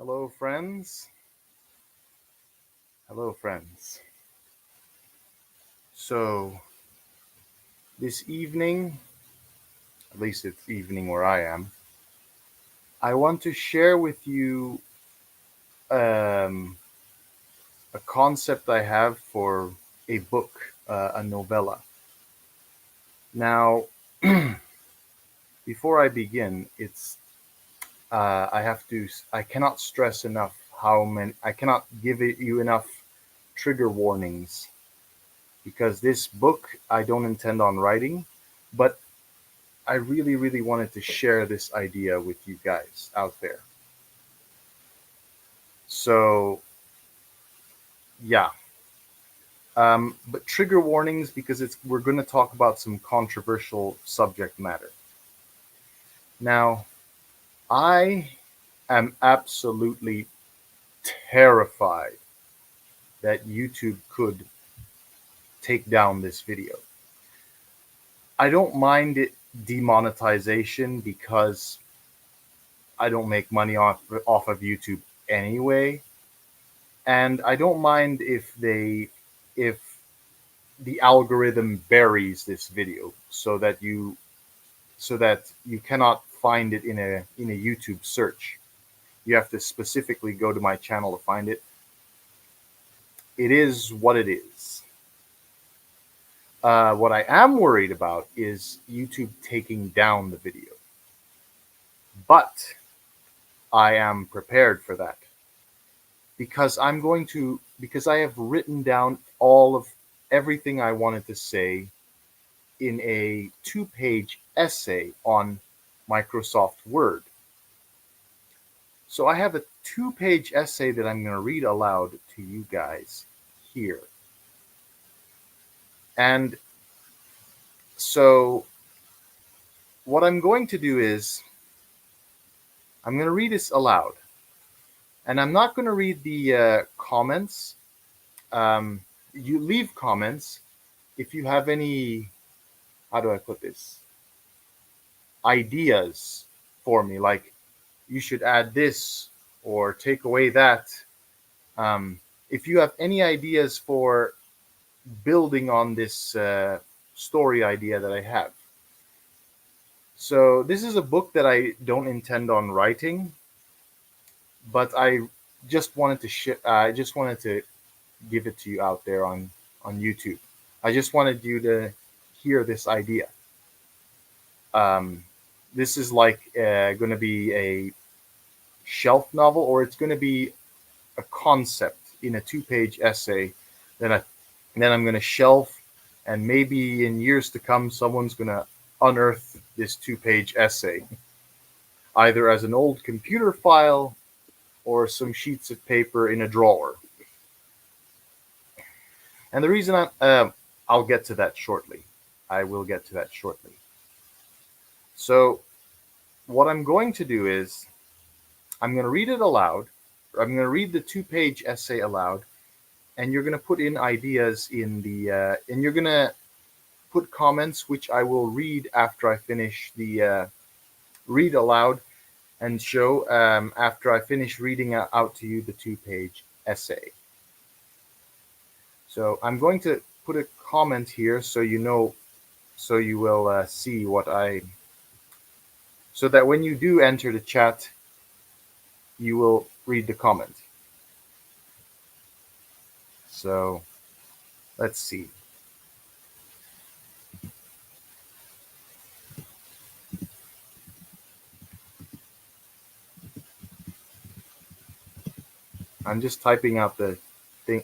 Hello, friends. Hello, friends. So, this evening, at least it's evening where I am, I want to share with you um, a concept I have for a book, a novella. Now, before I begin, I cannot stress enough I cannot give you enough trigger warnings because this book I don't intend on writing, but I really, really wanted to share this idea with you guys out there. So, yeah. But trigger warnings because we're going to talk about some controversial subject matter. Now, I am absolutely terrified that YouTube could take down this video. I don't mind it demonetization because I don't make money off of YouTube anyway, and I don't mind if the algorithm buries this video so that you cannot find it in a YouTube search. You have to specifically go to my channel to find it. It is what it is. What I am worried about is YouTube taking down the video, but I am prepared for that because I have written down all of everything I wanted to say in a two-page essay on Microsoft Word. So I have a two-page essay that I'm going to read aloud to you guys here. And so what I'm going to do is I'm going to read this aloud. And I'm not going to read the comments. You leave comments if you have any, how do I put this, ideas for me, like you should add this or take away that. If you have any ideas for building on this story idea that I have. So this is a book that I don't intend on writing, but I just wanted to give it to you out there on YouTube. I just wanted you to hear this idea. Um, this is like going to be a shelf novel, or it's going to be a concept in a two-page essay that then I'm going to shelf, and maybe in years to come, someone's going to unearth this two-page essay, either as an old computer file or some sheets of paper in a drawer. And the reason I'll get to that shortly. I will get to that shortly. So what I'm going to do is I'm going to read it aloud. I'm going to read the two-page essay aloud, and you're going to put in ideas and you're going to put comments, which I will read after I finish the read aloud and show after I finish reading out to you the two-page essay. So I'm going to put a comment here so you know, so you will see so that when you do enter the chat, you will read the comment. So let's see. I'm just typing out the thing,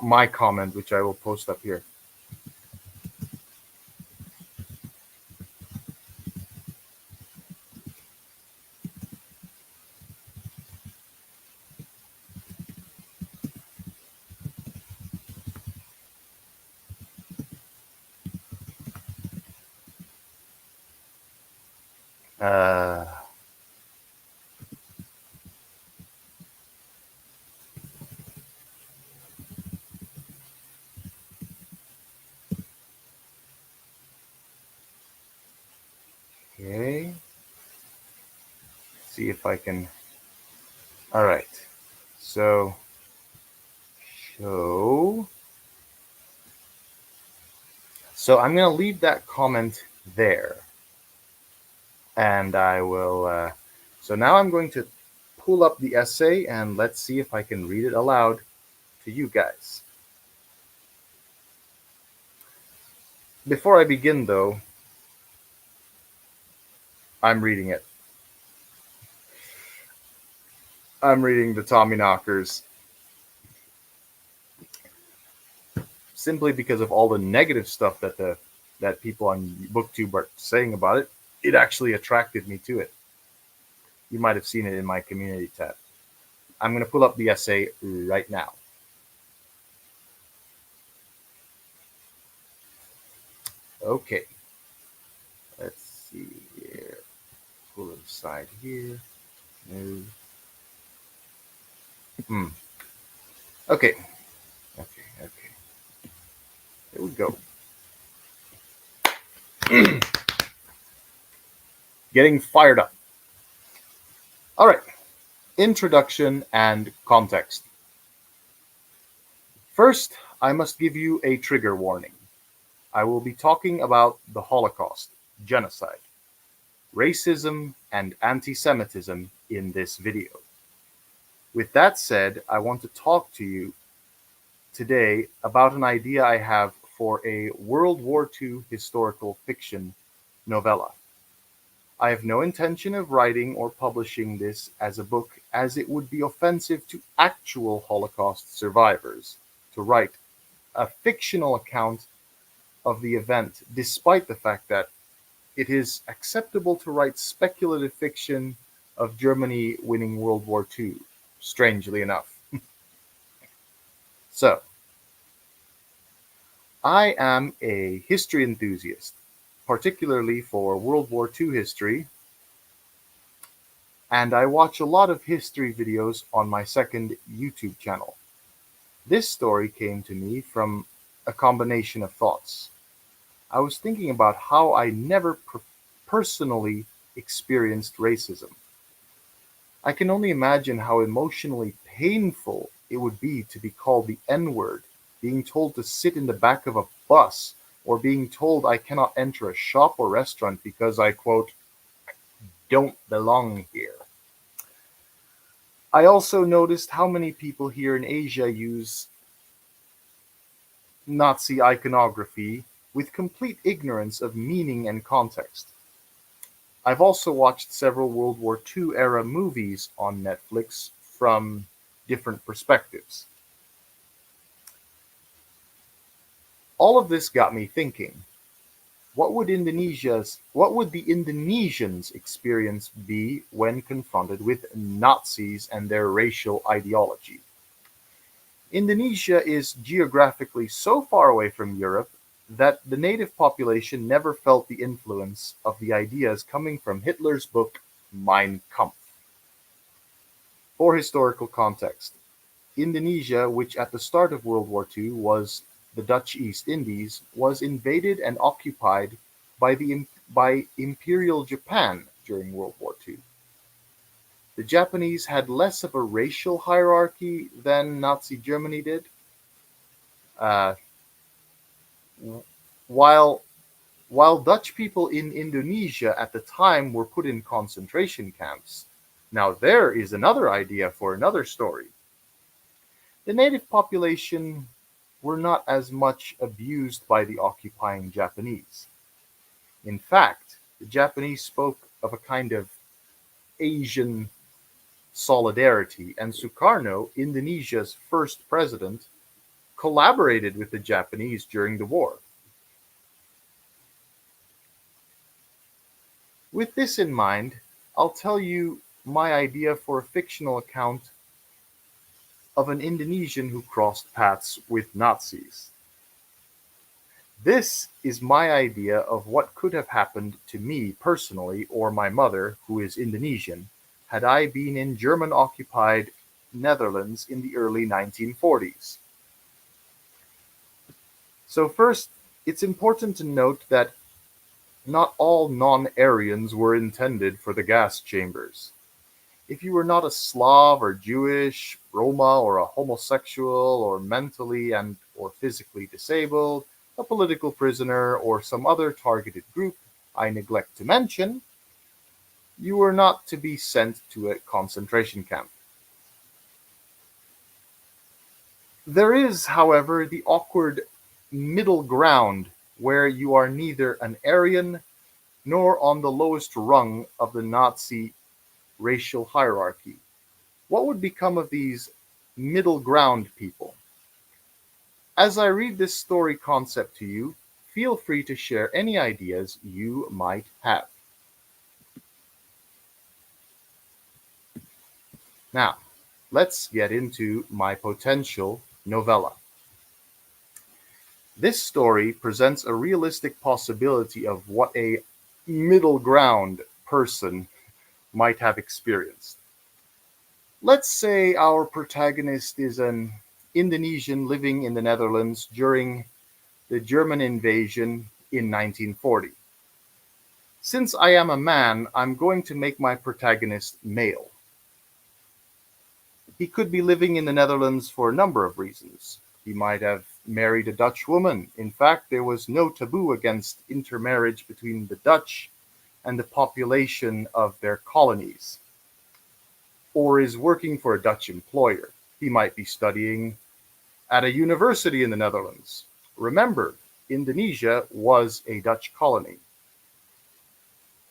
my comment, which I will post up here. Uh, okay. See if I can All right. So show. So I'm going to leave that comment there, and I will. So now I'm going to pull up the essay and let's see if I can read it aloud to you guys. Before I begin, though, I'm reading it. I'm reading the Tommyknockers simply because of all the negative stuff that people on BookTube are saying about it. It actually attracted me to it. You might have seen it in my community tab. I'm going to pull up the essay right now. Okay, let's see here. Pull it aside here. Move. Hmm. Okay. Okay. Here we go. Getting fired up. All right. Introduction and context. First, I must give you a trigger warning. I will be talking about the Holocaust, genocide, racism, and anti Semitism in this video. With that said, I want to talk to you today about an idea I have for a World War II historical fiction novella. I have no intention of writing or publishing this as a book, as it would be offensive to actual Holocaust survivors to write a fictional account of the event, despite the fact that it is acceptable to write speculative fiction of Germany winning World War II, strangely enough. So, I am a history enthusiast, particularly for World War II history, and I watch a lot of history videos on my second YouTube channel. This story came to me from a combination of thoughts. I was thinking about how I never personally experienced racism. I can only imagine how emotionally painful it would be to be called the N word, being told to sit in the back of a bus, or being told I cannot enter a shop or restaurant because I, quote, don't belong here. I also noticed how many people here in Asia use Nazi iconography with complete ignorance of meaning and context. I've also watched several World War II era movies on Netflix from different perspectives. All of this got me thinking, what would the Indonesians' experience be when confronted with Nazis and their racial ideology? Indonesia is geographically so far away from Europe that the native population never felt the influence of the ideas coming from Hitler's book Mein Kampf. For historical context, Indonesia, which at the start of World War II was the Dutch East Indies, was invaded and occupied by Imperial Japan during World War II. The Japanese had less of a racial hierarchy than Nazi Germany did. Uh, while while Dutch people in Indonesia at the time were put in concentration camps. Now there is another idea for another story. The native population were not as much abused by the occupying Japanese. In fact, the Japanese spoke of a kind of Asian solidarity, and Sukarno, Indonesia's first president, collaborated with the Japanese during the war. With this in mind, I'll tell you my idea for a fictional account of an Indonesian who crossed paths with Nazis. This is my idea of what could have happened to me personally or my mother, who is Indonesian, had I been in German occupied Netherlands in the early 1940s. So, first, it's important to note that not all non Aryans were intended for the gas chambers. If you were not a Slav or Jewish, Roma or a homosexual or mentally and or physically disabled, a political prisoner or some other targeted group I neglect to mention, you were not to be sent to a concentration camp. There is, however, the awkward middle ground where you are neither an Aryan nor on the lowest rung of the Nazi racial hierarchy. What would become of these middle ground people? As I read this story concept to you, feel free to share any ideas you might have. Now, let's get into my potential novella. This story presents a realistic possibility of what a middle ground person might have experienced. Let's say our protagonist is an Indonesian living in the Netherlands during the German invasion in 1940. Since I am a man, I'm going to make my protagonist male. He could be living in the Netherlands for a number of reasons. He might have married a Dutch woman. In fact, there was no taboo against intermarriage between the Dutch and the population of their colonies. Or is working for a Dutch employer. He might be studying at a university in the Netherlands. Remember, Indonesia was a Dutch colony.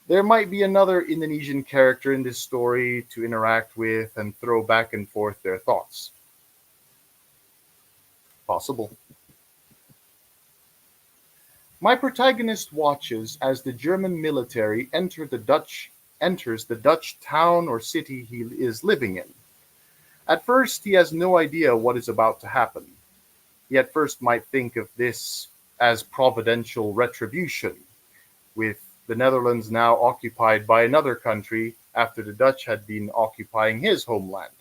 There might be another Indonesian character in this story to interact with and throw back and forth their thoughts. Possible. My protagonist watches as the German military enters the Dutch town or city he is living in. At first, he has no idea what is about to happen. He at first might think of this as providential retribution, with the Netherlands now occupied by another country after the Dutch had been occupying his homeland.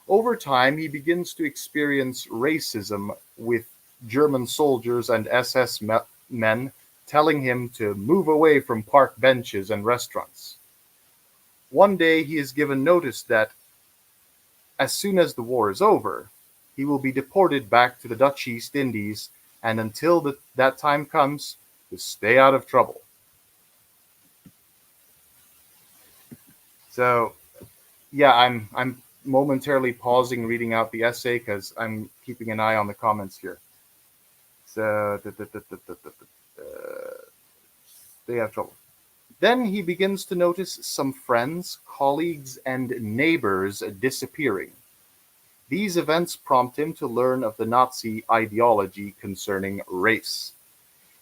Over time, he begins to experience racism with German soldiers and SS men telling him to move away from park benches and restaurants. One day, he is given notice that as soon as the war is over, he will be deported back to the Dutch East Indies, and until that time comes, to stay out of trouble. So, yeah, I'm momentarily pausing reading out the essay because I'm keeping an eye on the comments here. So, stay out of trouble. Then he begins to notice some friends, colleagues, and neighbors disappearing. These events prompt him to learn of the Nazi ideology concerning race.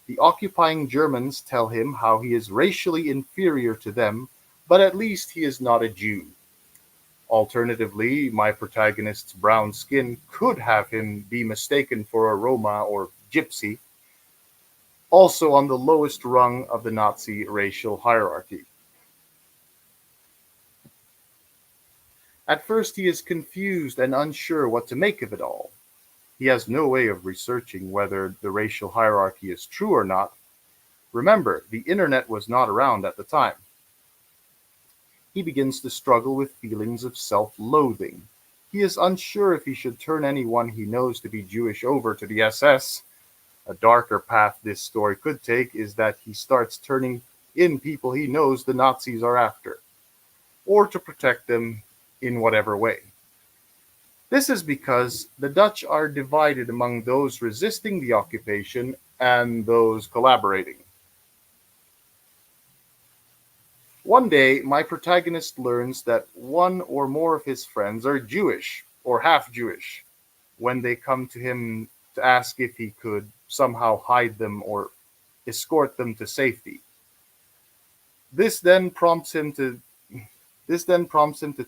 The occupying Germans tell him how he is racially inferior to them, but at least he is not a Jew. Alternatively, my protagonist's brown skin could have him be mistaken for a Roma or Gypsy, also on the lowest rung of the Nazi racial hierarchy. At first, he is confused and unsure what to make of it all. He has no way of researching whether the racial hierarchy is true or not. Remember, the internet was not around at the time. He begins to struggle with feelings of self-loathing. He is unsure if he should turn anyone he knows to be Jewish over to the SS. A darker path this story could take is that he starts turning in people he knows the Nazis are after, or to protect them in whatever way. This is because the Dutch are divided among those resisting the occupation and those collaborating. One day, my protagonist learns that one or more of his friends are Jewish or half Jewish when they come to him to ask if he could somehow hide them or escort them to safety. This then prompts him to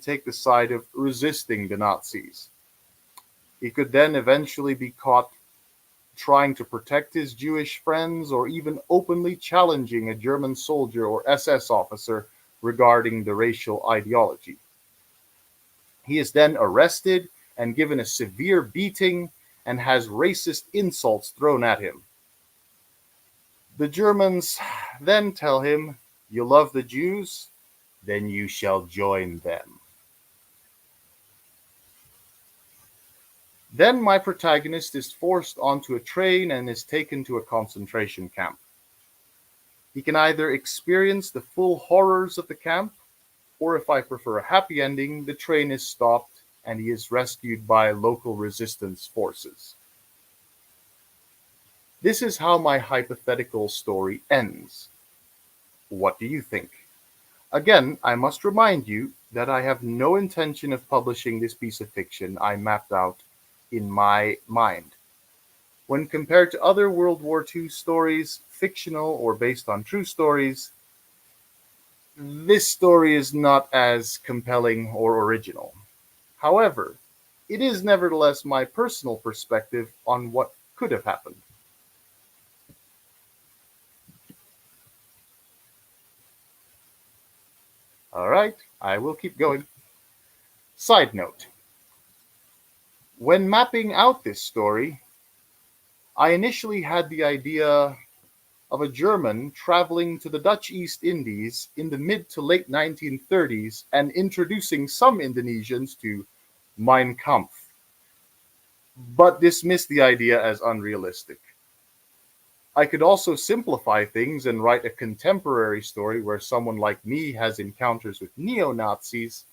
take the side of resisting the Nazis. He could then eventually be caught trying to protect his Jewish friends or even openly challenging a German soldier or SS officer regarding the racial ideology. He is then arrested and given a severe beating and has racist insults thrown at him. The Germans then tell him, "You love the Jews? then you shall join them. Then my protagonist is forced onto a train and is taken to a concentration camp. He can either experience the full horrors of the camp, or if I prefer a happy ending, the train is stopped and he is rescued by local resistance forces. This is how my hypothetical story ends. What do you think? Again, I must remind you that I have no intention of publishing this piece of fiction I mapped out in my mind. When compared to other World War II stories, fictional or based on true stories, this story is not as compelling or original. However, it is nevertheless my personal perspective on what could have happened. All right, I will keep going. Side note: when mapping out this story, I initially had the idea of a German traveling to the Dutch East Indies in the mid to late 1930s and introducing some Indonesians to Mein Kampf, but dismissed the idea as unrealistic. I could also simplify things and write a contemporary story where someone like me has encounters with neo Nazis,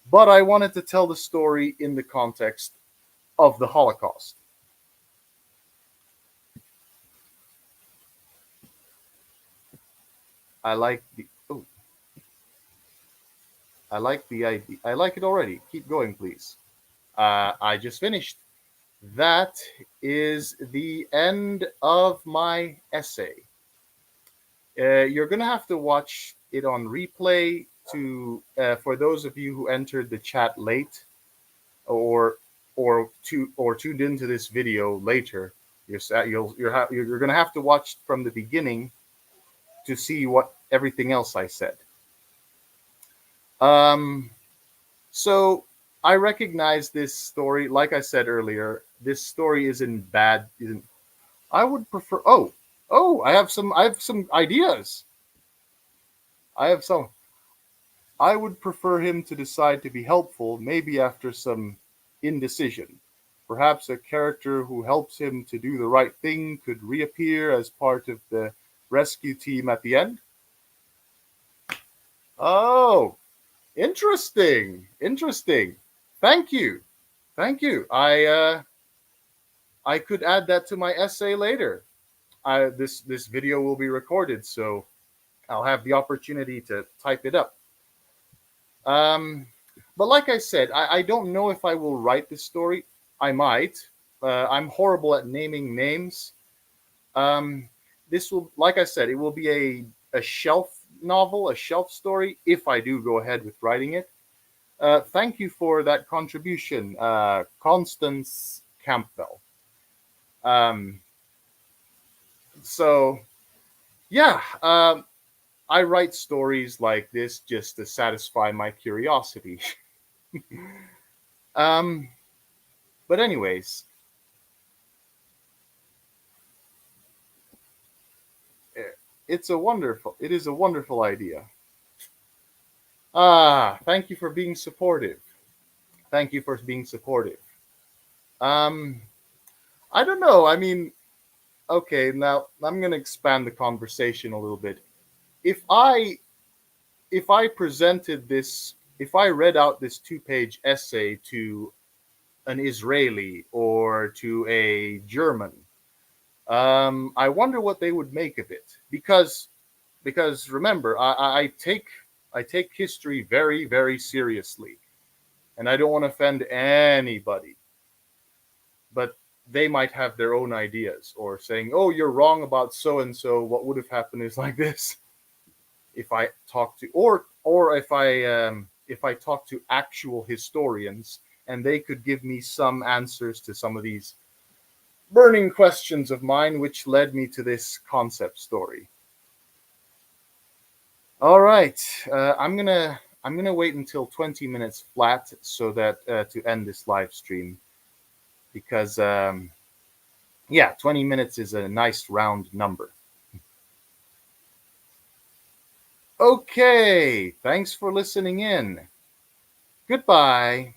but I wanted to tell the story in the context of the Holocaust. I like the oh, I like the idea. I like it already. Keep going, please. I just finished. That is the end of my essay. You're gonna have to watch it on replay to for those of you who entered the chat late or or tuned into this video later. You're gonna have to watch from the beginning to see what everything else I said. Um, so I recognize this story. Like I said earlier, this story isn't bad. Isn't I would prefer. Oh, I have some. I have some ideas. I have some. I would prefer him to decide to be helpful, maybe after some indecision. Perhaps a character who helps him to do the right thing could reappear as part of the rescue team at the end. Oh, interesting. Interesting. Thank you. Thank you. I could add that to my essay later. This video will be recorded, so I'll have the opportunity to type it up. Um, but like I said, I don't know if I will write this story. I might. I'm horrible at naming names. Um, this will, like I said, it will be a shelf novel, a shelf story, if I do go ahead with writing it. Thank you for that contribution, Constance Campbell. Um, so, yeah, I write stories like this just to satisfy my curiosity. um, but anyways, eh, it is a wonderful idea. Thank you for being supportive. Thank you for being supportive. Um, I don't know. I mean, okay, now I'm going to expand the conversation a little bit. If I if I presented this, if I read out this two-page essay to an Israeli or to a German, I wonder what they would make of it. Because remember, I take history very very seriously, and I don't want to offend anybody. But they might have their own ideas or saying, "Oh, you're wrong about so and so. What would have happened is like this." If I talk to or if I talk to actual historians and they could give me some answers to some of these burning questions of mine, which led me to this concept story. All right, I'm gonna wait until 20 minutes flat so that to end this live stream because yeah, 20 minutes is a nice round number. Okay, thanks for listening in. Goodbye.